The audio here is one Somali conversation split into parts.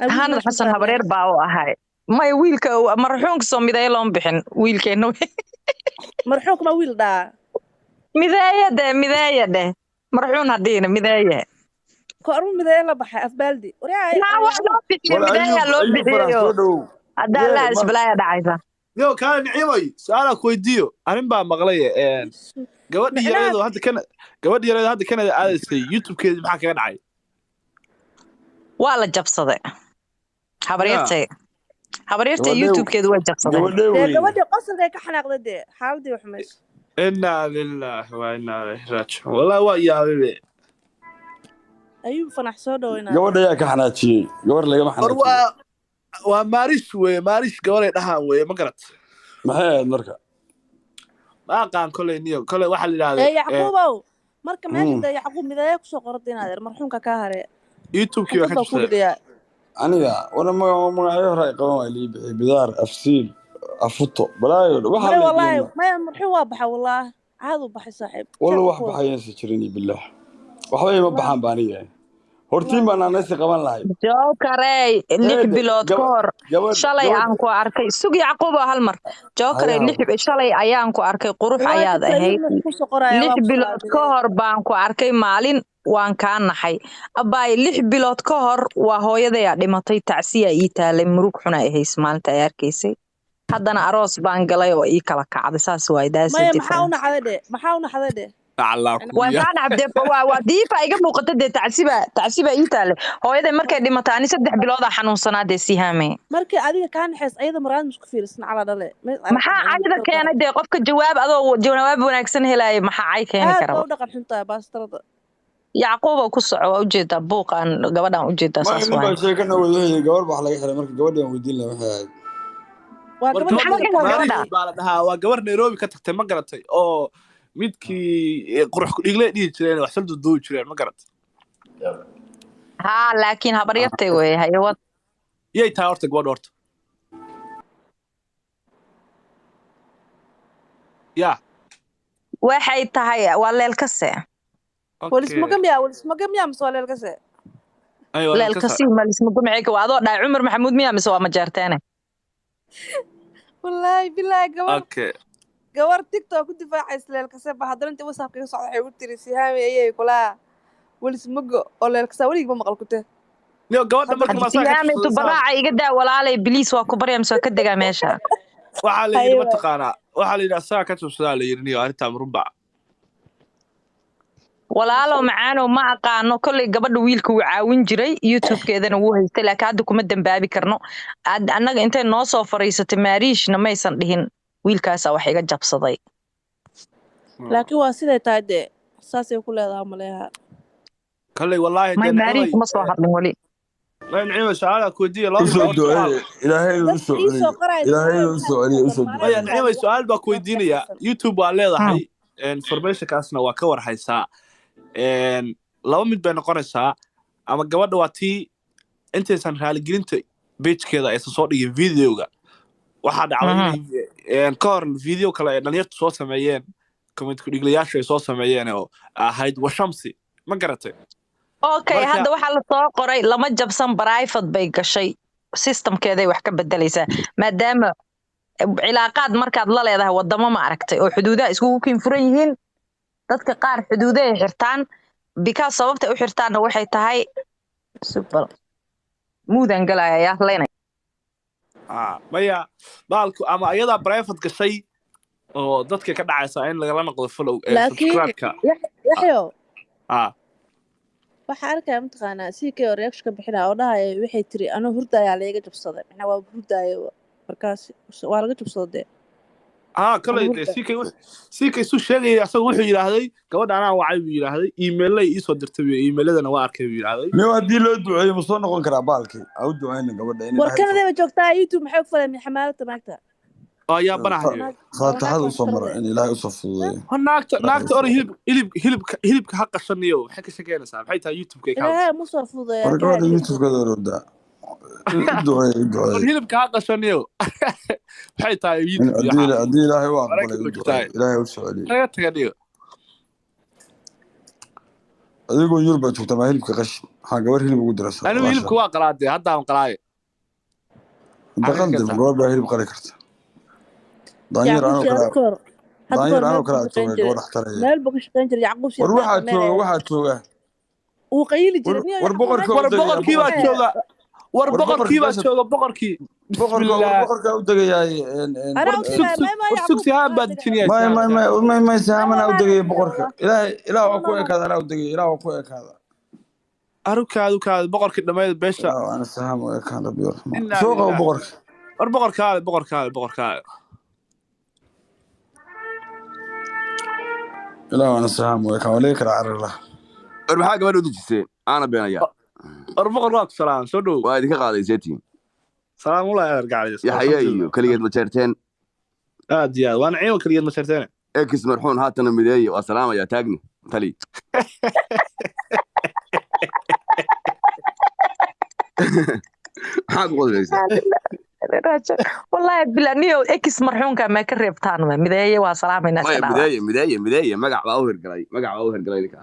hanad xasan habareer baa u ahay may wiilka marxuunka soo miday loon bixin wiilkeena marxuunka ma wiil dhaa midaayade marxuun hadiina midaaye koorma midaaya la baxay afbaaldi wax loo bixiyo midaaya loo bixiyo hadaa la isbalaaya dhacaysa yo kaale nicimay su'aala ku weydiiyo arrin baa maqlay gabadhii yareedo hadda Canada aadaysay YouTube-keeda maxaa kaga dhacay waa la jabsaday habaryartay YouTube-keedu waa jabsaday gabadhii qosolka ka xanaaqday xaaladii wax meesha inna lillahi wa inna ilayhi raaji'uun wallahi waa yaabay ayuu fanax soo dhaweynaa gabadha ayaa ka xanaajiyay gabar lagama xanaajiyay waa maaris gabaray dhahaan weeye ma garat maxay ahayd marka ma aqaan kolay waxa la yiraahdaa Yacquubow marka meesha Yacquub midaaya ku soo qortay inaad marxuunka ka hare YouTube-kii ka jabsaday aniga wana magacyo hore ay qaban waa liibixi bidaar afsiil afuto balaayo waxa la wallahi ma marxuun waa baxa wallahi caad u baxay saaxiib wallah wax baxayeen jirin billah waxba ima baxan baaniga hortiin baan aanaysi qaban lahay Jokarey 6 bilood ka hor shalay aan ku arkay sug Yacquub hal mar Jokarey 6 shalay ayaan ku arkay qurux ayaad ahayd 6 bilood ka hor baan ku arkay maalin waan ka naxay abay 6 bilood ka hor waa hooyaday dhimatay tacsiya ii taalay murug xuna ay hays maalinta ay arkaysay haddana aroos baan galay oo ii kala kacday saas way daasay maxaa u naxday waan abde waa diifa iga muuqata de tacsiba ii taale hooyaday markay dhimatay ani 3 bilood ah xanuunsanaade sihaamay markii adiga ka naxays ayada maraan isku fiirsan cala dhale maxaa ayada keenay de qofka jawaab wanaagsan helay maxaa ay keenay karo oo dhaqan xunta baastarada Yacquub ku soco ujeeda buuqan gabadhan ujeeda saas waa ma sheekana wadahay gabar wax laga xiray markii gabadhan weydiin la waxay waa gabar Nairobi ka tagtay ma garatay oo midkii qurux ku dhiglay dhigi jireen wax soo duu jireen ma garat laakiin habaryartay way hayawad yey taa horta gabadh horta waxay tahay waa leelkase walismagamiya masoo leelkase leelkasi malismagamiga waa adoo dhaay Cumar Maxamuud miyaa mise waa majaarteene wallahi billahi gawar TikTok ku difaacay leelkase ba haddana inta WhatsApp ka socdo waxay u tiri sihaami ayay kula walismago oo leelkase waliba maqal ku tee gabadha marka ma sihaami tu baraaca iga daa walaalay biliis waa ku barayam soo ka degaa meesha waxa la yiri mataqaana waxa la yiri asaga ka tusada la yiri arinta murba walaalo macaano ma aqaano kulli gabadha wiilka uu caawin jiray YouTube-keedana wuu haystay laakiin hadda kuma dambaabi karno annaga intay noo soo fariisatay maariishna maysan dhihin wiilkaas wax iga jabsaday laakiin waa siday tahay de saasay ku leedahay maleeha kallay wallahi maariish ma soo hadlin wali ما نعيم سؤال كودية إلهي نعيم سؤال بكوديني يا يوتيوب على ضحي information كاسنا وكور حيسا لو مد بين قرصة أما جواد واتي أنت إنسان حال جرينت بيتش كذا يصوري فيديو جا واحد عاوزين كار الفيديو كلا نيت صوت سمعين كمنت كل ياش صوت سمعين أو هيد وشمسي ما قرأته okay hadda waxa la soo qoray lama jabsan private bay gashay systemkeeday wax ka bedelaysa maadaama cilaaqaad markaad la leedahay wadamo ma aragtay oo xuduudaha isku kinfuran yihiin dadka qaar xuduudaha xirtaan because sababta u xirtaana waxay tahay super muudan galaya leenay maya baalku ama ayada private gashay oo dadka ka dhacaysa in laga noqdo follow subscribe-ka yaxyo waxa arkay mtaqaana CK reaction ka bixina oo dhahay waxay tiri anoo hurdaya la iga jabsaday maxna waa hurdaya markaas waa laga jabsaday kale CK soo sheegay asagoo wuxuu yiraahday gabadha anaa wacay buu yiraahday email ay soo dirtay email-adana waa arkay buu yiraahday niyo hadii loo duceeyo ma soo noqon karaa baalkii au duceeyna gabadha inay warkanada joogtaa YouTube maxay ku falay xamaalada maagta يا بناهي فاتحة وصمرة إن لا يصفوا ناكت أوري هلب حق الشنيو حكي شكينا صار حيتها يوتيوب كي كاوس لا مو صفوضة يا رجال يوتيوب كذا ردا هلب حق الشنيو حيتها يوتيوب أدي لا هو لا هو السعودي لا تغنيو أدي يقول يربط وتما هلب كغش حاجة ورهي بقدر أنا ويلب كوا قلادي هذا عن قلاي دقن جواب باهي بقرا كرت دانير أنا وكلا دانير أنا وكلا توجه جواب احترى مال بقش كان جري يعقوب شيء واحد توجه وقيل جري وربقر كي باتشوغا وربقر كي باتشوغا بقر كي بسم الله بقر كأودة جاي ورسوك سهام باتشني ما سهام أنا أودة جاي بقر إله أكوي كذا أنا أودة جاي إله أكوي كذا أروك بقر كده ما يبيش أنا سهام ويكان بيور سوق أو بقر كال لا أنا سهام ويكان وليك رعر الله أربعة قبل ودجسين أنا بين أيام بقر راك سلام سدو وايد كقاضي زيتين سلام والله يرجع لي يا حياي كلية مشارتين يا وانا عيون كلية مشارتين اكس مرحون هاتنا مداي والسلامة يا تاجني تلي حاج قولي والله بلانيو اكس مرحون كما كريبتان مداي والسلامة الناس مداي مقع باوهر قلاي لك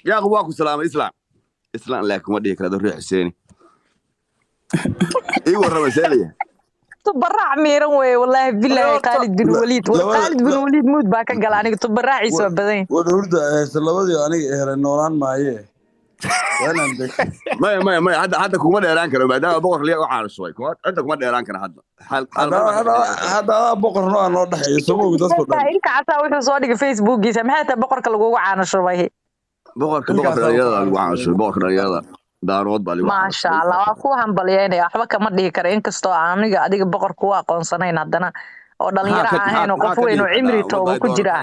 يا غواكو سلام إسلام لكم ودي كلا دوري حسيني ايوه الرمسالية تبرع ميران وي والله بالله خالد بن وليد موت باكا قال اني تبرع عيسى بدين ودوردا سلبدي اني هر نوران مايه وانا عندك ما حدا كوما ديران كره بعدا بقر لي وعال شوي انت كوما ديران كره هذا بقر نو دحي سمو dadku dhan ilka cata wuxuu soo dhigay Facebook giisa maxay tahay boqorka lagu caanashubay boqorka lagu caanashubay boqorka dhalinyarada daarood baa lagu ما شاء الله waa ku hambalyeynaya waxba kama dhihi karo inkastoo aniga adiga boqorku waa aqoonsanayn hadana oo dhalinyaro ahayn oo qof weyn oo cimri tooba ku jira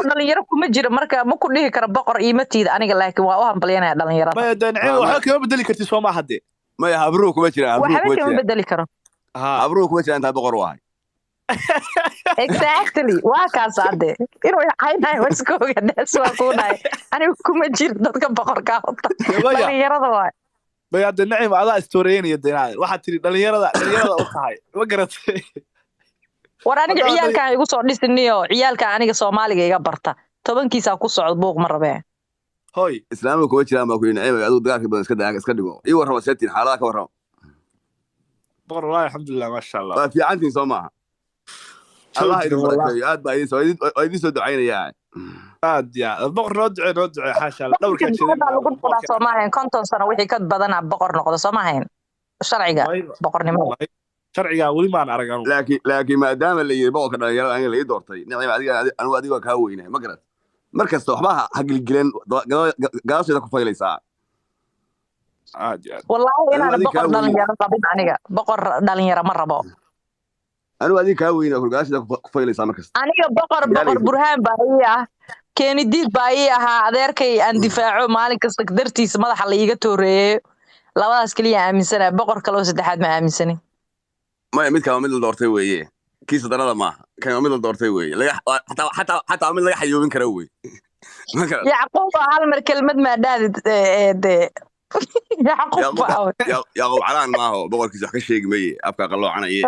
dhalinyaro kuma jira marka ma ku dhihi karo boqor iimatiida aniga laakiin waa u hambalyeynaya dhalinyarada ma dancay waxa kama bedeli kartid soo ma hadde ma ya habruhu kuma jira habruhu kuma bedeli karo habruhu kuma jira inta boqor wahay exactly waa kaas ade inuu yahay waskooga daas waa ku dhaay anigu kuma jir dadka boqorka wata dhalinyarada waay bayad nacim adaa storeynaya deynaa waxa tiri dhalinyarada u tahay ma garatay war aniga ciyaalka igu soo dhisniyo ciyaalka aniga Soomaaliga iga barta 10kiisa ku socod buuq ma rabeen hoy islaamku kuma jiraan ma ku nacim adu dagaalka badan iska dhigo iyo warraba seetin xaalada ka warraba boqor wallahi alxamdulillah ma sha Allah fi antin Soomaa الله يرحمه عاد بايدين سو دعينا يا عاد يا بقر ردع حاشا دور كان شيء Soomaaliya konton sano wixii ka badan boqor noqdo Soomaaliya sharciga boqornimo sharciga wali ma aragan laakiin maadaama la yiri boqorka dhalinyarada aan la ii doortay nicmo adiga ka weynay ma garad markasta waxba ha gilgilen gaasida ku faylaysaa wallahi inaan boqor dhalinyaro qabin aniga boqor dhalinyaro ma rabo أنا وادي كاوين أقول قاعد كفاية سامر كست. أنا بقر برهان باية كان ديد باية هذا كي اندفاعه مالك استقدرتي سماذا حليقة توري لا واس كلية أمين سنة بقر كلوس الدحاد ما أمين سنة ما يمد كامل الدورتي ويه كيس درنا ما كامل الدورتي ويه لا حتى عمل لي حيوين كروي يعقوب عالم الكلمة ما داد يعقوب علان ما هو بقر كيس حكي شيء مية أبقى قلوا عنا إيه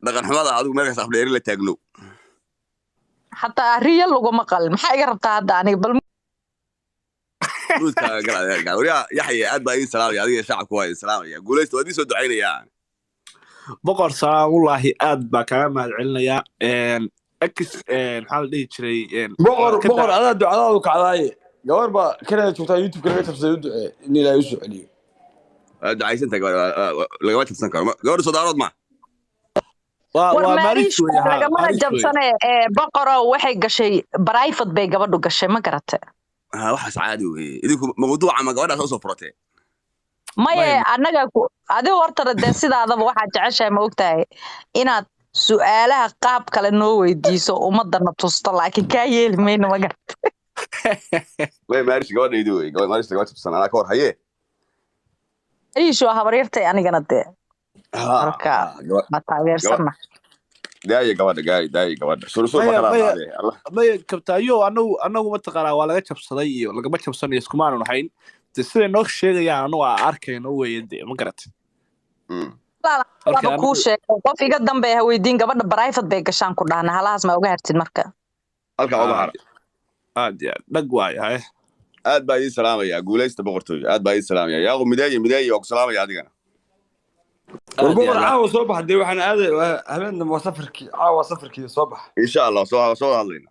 دقن حماده عادو مركز أفليري لا تاجلو حتى ريال لو ما قال ما حاجة ربطها داني بل روز قال وريا يحيى عاد باي سلام يا هذه شعب كويس سلام يا قوليست ودي سو دعينا يا بقر سلام والله عاد بكلام ما علنا يا اكس حال دي جري بقر انا دعاء كعلاي جوار با كده شفتها يوتيوب كده تفسير دعاء اني لا يسوع عليه دعايس انت لغايه تسنكر جوار صدارات ما warmaarish lagama jabsane boqoro waxay gashay private bay gabadhu gashay ma garatay waxaas caadi weey idinku mawduuca ma gabadha soo furtay maye anaga adiga horta sidaadaba waxa jeceshay ma ogtahay inaad su'aalaha qaab kale noo weydiiso umadana tusto laakiin ka yeelmayna ma garatay way maarish gabadhaydu weey maarish gabadha tusanaa ka war haye isho habaryartay anigana de marka ma taageersana داي قبل سوري ما كبتايو أنا ما تقرأ ولا جاب صديق ولا جاب صديق يسكمان ونحين تسوي نوع شيء يعني أنا أركين هو يدي ما قرأت لا بكوش وفي قدام به هو يدين قبل برايفت بيجشان كلها أنا هلاز ما وجهت المركة ألقى وظهر عادي دقواي هاي aad baa ii salaamaya guulaysta boqortooy aad baa ii salaamaya yaaqo mideeyo oo salaamaya adigana والبقر عاوز صبح دي وحنا هذا هلنا مسافركي عاوز سفركي صبح إن شاء الله سو هذلنا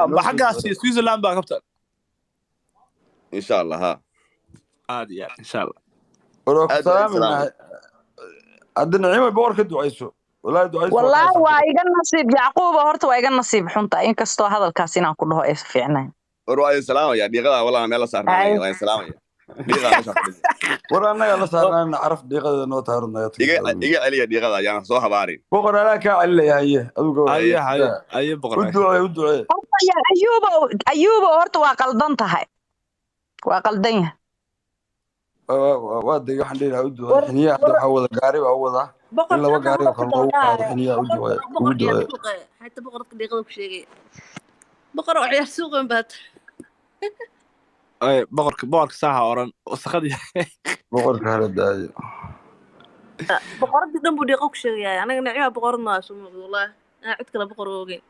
ما حقاسي سويسرلاند بقى كابتن إن شاء الله ها عادي يعني إن شاء الله وروح سلام عندنا نعيم البقر كده عايزه والله وايغا نصيب يعقوب هورتا وايغا نصيب حنتا إن كستو هذا الكاسينا كله إيه فيعناه وروح سلام يا دقيقة والله ما لا صار وين سلام يا ورانا يلا صار نعرف دقيقة نوت هارنا دقيقة عليا دقيقة يا صو حباري بقر أنا كعلي يا أيه بقر ودعي يا أيوب هورتا وقلدنت هاي وقلدنيه وادي حنينا ودعي حنيا أحد حول قاري وعوضه إلا وقاري وخلوه حنيا ودعي حتى بقرة دقيقة بشيء بقرة وعيال سوق بات أي بقرك ساعة أوران وسخدي بقرك هذا داي بقرة دم بدي قوك شيء يعني أنا نعيم بقرة ناس والله أنا عدت كلا بقرة وجين